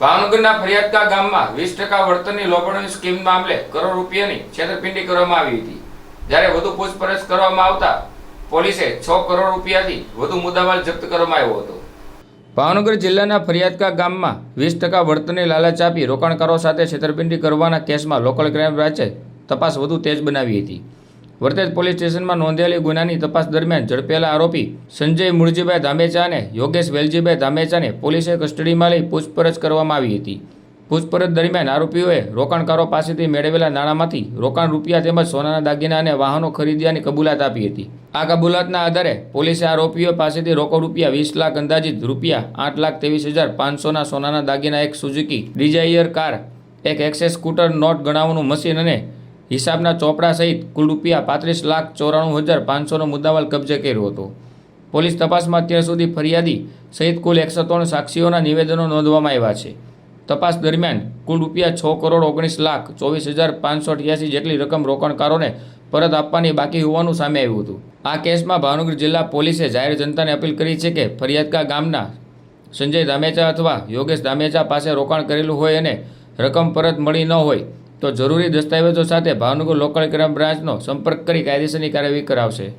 ભાવનગરના ફરિયાદકા ગામમાં 20% વળતરની લોભામણી સ્કીમ મામલે કરોડ રૂપિયાની છેતરપિંડી કરવામાં આવી હતી, જ્યારે વધુ પૂછપરછ કરવામાં આવતા પોલીસે 6 કરોડ રૂપિયાથી વધુ મુદ્દામાલ જપ્ત કરવામાં આવ્યો હતો। ભાવનગર જિલ્લાના ફરિયાદકા ગામમાં 20% વળતરની લાલચ આપી રોકાણકારો સાથે છેતરપિંડી કરવાના કેસમાં લોકલ ક્રાઇમ બ્રાન્ચે તપાસ વધુ તેજ બનાવી હતી। વરતેજ પોલીસ સ્ટેશનમાં નોંધાયેલી ગુનાની તપાસ દરમિયાન ઝડપેલા આરોપી સંજય મુળજીભાઈ ધામેચા અને યોગેશ વેલજીભાઈ ધામેચાને પોલીસે કસ્ટડીમાં લઈ પૂછપરછ કરવામાં આવી હતી। પૂછપરછ દરમિયાન આરોપીઓએ રોકાણકારો પાસેથી મેળવેલા નાણાંમાંથી રોકાણ રૂપિયા તેમજ સોનાના દાગીના અને વાહનો ખરીદ્યાની કબૂલાત આપી હતી। આ કબૂલાતના આધારે પોલીસે આરોપીઓ પાસેથી રોકડ રૂપિયા 20 લાખ અંદાજિત રૂપિયા 8,23,500ના સોનાના દાગીના, એક સુઝુકી ડિઝાયર કાર, એક એક્સેસ સ્કૂટર, નોટ ગણાવવાનું મશીન અને હિસાબના ચોપડા સહિત કુલ રૂપિયા 35,94,500નો મુદ્દામાલ કબજે કર્યો હતો। પોલીસ તપાસમાં અત્યાર સુધી ફરિયાદી સહિત કુલ 103 સાક્ષીઓના નિવેદનો નોંધવામાં આવ્યા છે। તપાસ દરમિયાન કુલ રૂપિયા 6,19,24,588 જેટલી રકમ રોકાણકારોને પરત આપવાની બાકી હોવાનું સામે આવ્યું હતું। આ કેસમાં ભાવનગર જિલ્લા પોલીસે જાહેર જનતાને અપીલ કરી છે કે ફરિયાદકા ગામના સંજય ધામેચા અથવા યોગેશ ધામેચા પાસે રોકાણ કરેલું હોય અને રકમ પરત મળી ન હોય તો જરૂરી દસ્તાવેજો સાથે ભાવનગર લોકલ ક્રાઇમ બ્રાન્ચનો સંપર્ક કરી કાયદેસરની કાર્યવાહી કરાવશે।